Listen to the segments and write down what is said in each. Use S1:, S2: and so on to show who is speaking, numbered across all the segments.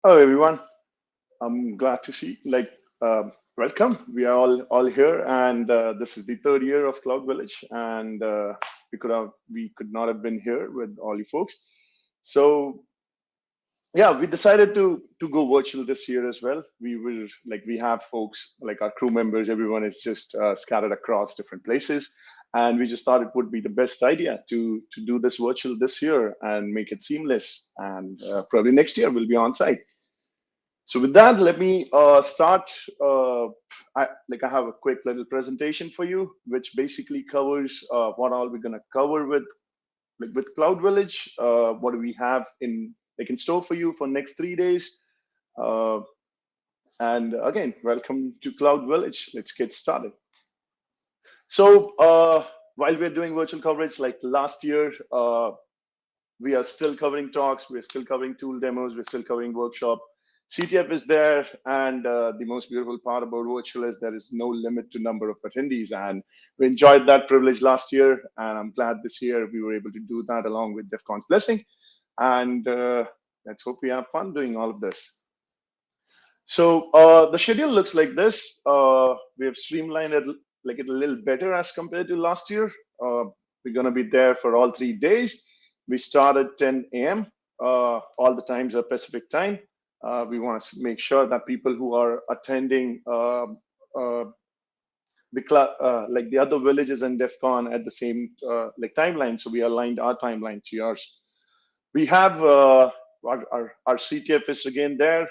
S1: Hello, everyone. I'm glad to see. Welcome. We are all here, and this is the third year of Cloud Village, and we could not have been here with all you folks. So yeah, we decided to go virtual this year as well. We have folks like our crew members. Everyone is just scattered across different places, and we just thought it would be the best idea to do this virtual this year and make it seamless. And probably next year we'll be on site. So with that, let me start. I have a quick little presentation for you, which basically covers what all we're going to cover with Cloud Village. What do we have in store for you for next 3 days? Uh, and again, welcome to Cloud Village. Let's get started. So while we're doing virtual coverage like last year, we are still covering talks, we're still covering tool demos, we're still covering workshop. CTF is there, and the most beautiful part about virtual is there is no limit to number of attendees, and we enjoyed that privilege last year, and I'm glad this year we were able to do that along with DEF CON's blessing, and let's hope we have fun doing all of this. So the schedule looks like this. We have streamlined it a little better as compared to last year. We're going to be there for all 3 days. We start at 10 a.m. All the times are Pacific time. We want to make sure that people who are attending uh, like the other villages and DEF CON at the same timeline. So we aligned our timeline to yours. We have our CTF is again there.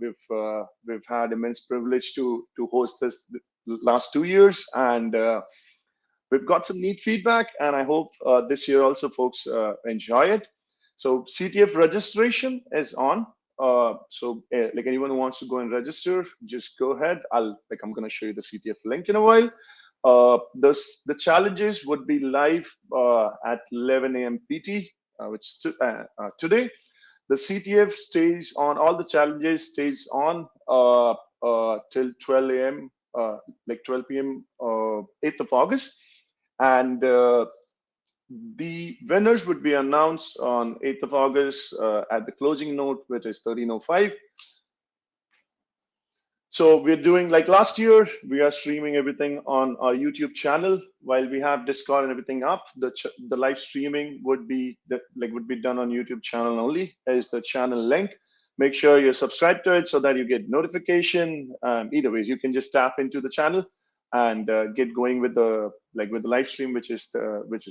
S1: We've had immense privilege to host this the last 2 years, and we've got some neat feedback. And I hope this year also folks enjoy it. So CTF registration is on. Like anyone who wants to go and register, just go ahead. I'm going to show you the CTF link in a while. The challenges would be live at 11 a.m. PT, today. The CTF stays on, all the challenges stays on till 12 a.m., 12 p.m., 8th of August. And the winners would be announced on 8th of August at the closing note, which is 13:05. So we're doing like last year, we are streaming everything on our YouTube channel. While we have Discord and everything up, the live streaming would be done on YouTube channel only as the channel link. Make sure you're subscribed to it so that you get notification. Either ways, you can just tap into the channel and get going with the live stream, which is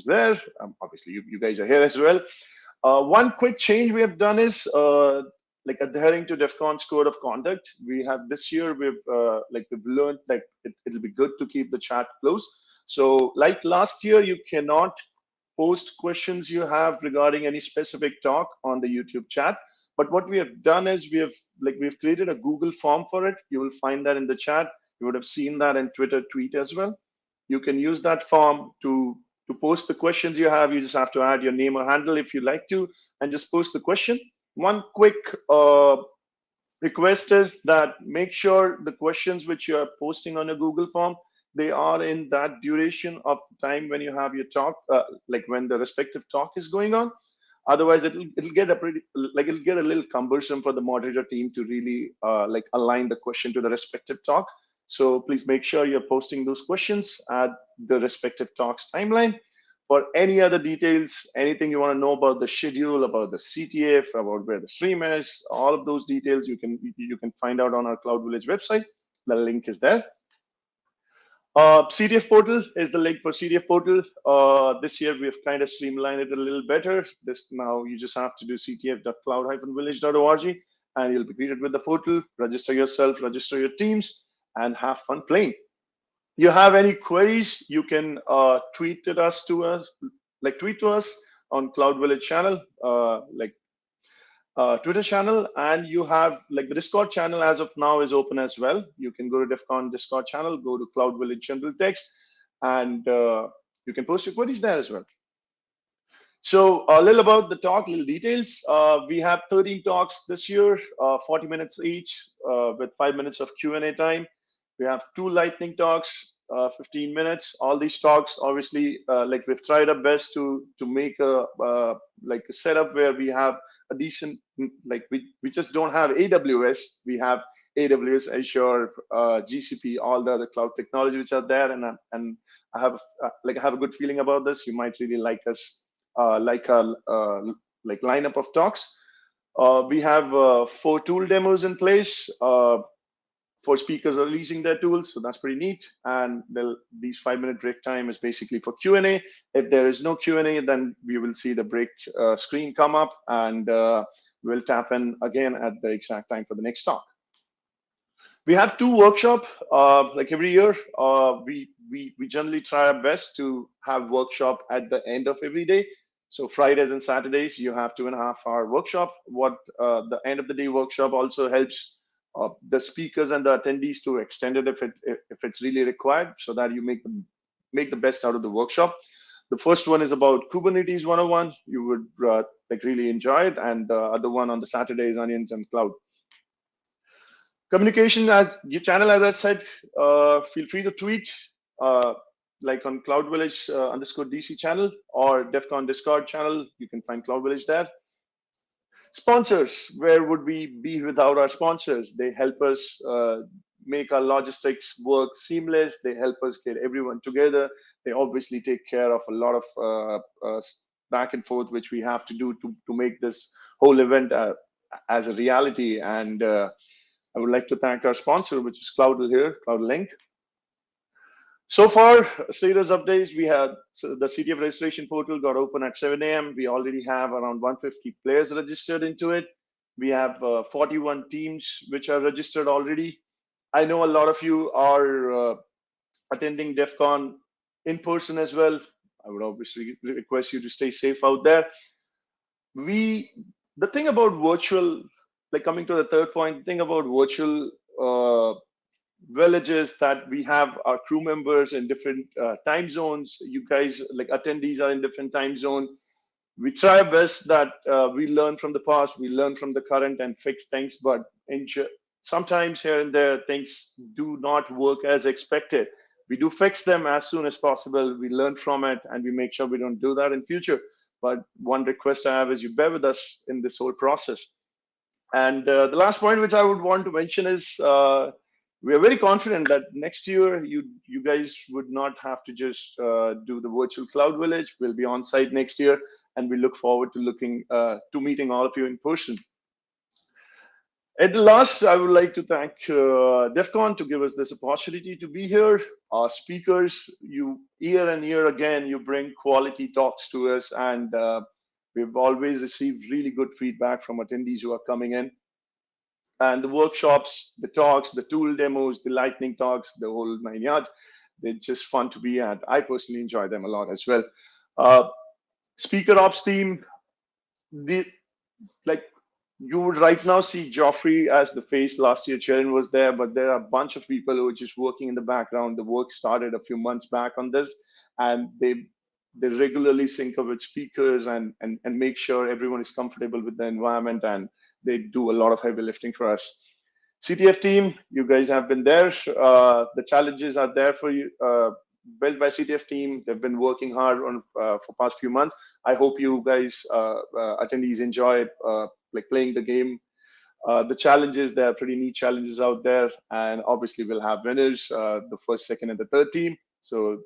S1: there. Obviously, you guys are here as well. One quick change we have done is adhering to DEF CON's code of conduct. We have this year we've learned it'll be good to keep the chat closed. So like last year, you cannot post questions you have regarding any specific talk on the YouTube chat. But what we have done is we've created a Google form for it. You will find that in the chat. You would have seen that in Twitter tweet as well. You can use that form to post the questions you have. You just have to add your name or handle if you like to, and just post the question. One quick request is that make sure the questions which you are posting on a Google form, they are in that duration of time when you have your talk, like when the respective talk is going on. Otherwise, it'll get a little cumbersome for the moderator team to really align the question to the respective talk. So please make sure you're posting those questions at the respective talks timeline. For any other details, anything you want to know about the schedule, about the CTF, about where the stream is, all of those details you can find out on our Cloud Village website. The link is there. CTF portal is the link for CTF portal. This year we've kind of streamlined it a little better. This now you just have to do ctf.cloud-village.org and you'll be greeted with the portal. Register yourself, register your teams, and have fun playing. You have any queries, you can tweet to us on Cloud Village channel, Twitter channel, and you have like the Discord channel as of now is open as well. You can go to DEF CON Discord channel, go to Cloud Village General Text, and you can post your queries there as well. So a little about the talk, little details. We have 13 talks this year, 40 minutes each, with 5 minutes of Q&A time. We have 2 lightning talks, 15 minutes. All these talks, obviously, we've tried our best to make a setup where we have a decent, like we just don't have AWS. We have AWS, Azure, GCP, all the other cloud technology which are there, and I have I have a good feeling about this. You might really like us, like our like lineup of talks. We have 4 tool demos in place. For speakers releasing their tools, so that's pretty neat. And these 5-minute break time is basically for Q&A. If there is no Q&A, then we will see the break screen come up, and we'll tap in again at the exact time for the next talk. We have 2 workshops like every year. We generally try our best to have workshop at the end of every day. So Fridays and Saturdays, you have 2.5-hour workshop. What the end of the day workshop also helps the speakers and the attendees to extend it if it's really required, so that you make the best out of the workshop. The first one is about Kubernetes 101. You would like really enjoy it, and the other one on the Saturday is Onions and Cloud. Communication as your channel, as I said, feel free to tweet like on Cloud Village _DC channel or DEF CON Discord channel. You can find Cloud Village there. Sponsors, where would we be without our sponsors? They help us make our logistics work seamless. They help us get everyone together. They obviously take care of a lot of back and forth, which we have to do to make this whole event as a reality. And I would like to thank our sponsor, which is Cloudl here, CloudLink. So far, status updates, we had the CTF registration portal got open at 7 a.m. We already have around 150 players registered into it. We have 41 teams which are registered already. I know a lot of you are attending DEF CON in person as well. I would obviously request you to stay safe out there. The thing about virtual, like coming to the third point, the thing about virtual villages, that we have our crew members in different time zones. You guys, like attendees, are in different time zone. We try our best that we learn from the past, we learn from the current and fix things, but sometimes here and there things do not work as expected. We do fix them as soon as possible. We learn from it, and we make sure we don't do that in future. But one request I have is you bear with us in this whole process. And the last point which I would want to mention is we are very confident that next year you guys would not have to just do the virtual Cloud Village. We'll be on site next year, and we look forward to meeting all of you in person. At the last, I would like to thank DEF CON to give us this opportunity to be here. Our speakers, you year and year again, you bring quality talks to us, and we've always received really good feedback from attendees who are coming in. And the workshops, the talks, the tool demos, the lightning talks, the whole 9 yards, they're just fun to be at. I personally enjoy them a lot as well. Speaker ops team, you would right now see Joffrey as the face. Last year, Sharon was there, but there are a bunch of people who are just working in the background. The work started a few months back on this, and they regularly sync up with speakers and make sure everyone is comfortable with the environment, and they do a lot of heavy lifting for us. CTF team, you guys have been there. The challenges are there for you, built by CTF team. They've been working hard on for past few months. I hope you guys, attendees, enjoy it, like playing the game. The challenges, there are pretty neat challenges out there, and obviously we'll have winners, the first, second, and the third team. So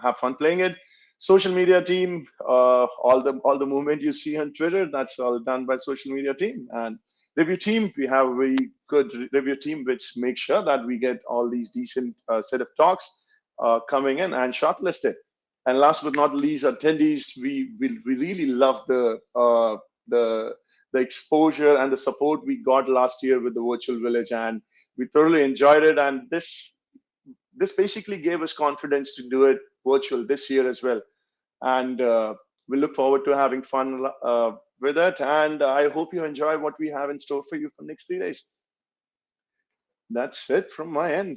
S1: have fun playing it. Social media team, all the movement you see on Twitter, that's all done by social media team. And review team, we have a very good review team which makes sure that we get all these decent set of talks coming in and shortlisted. And last but not least, attendees, we really love the exposure and the support we got last year with the virtual village, and we thoroughly enjoyed it. And this basically gave us confidence to do it virtual this year as well. And we look forward to having fun with it. And I hope you enjoy what we have in store for you for the next 3 days. That's it from my end.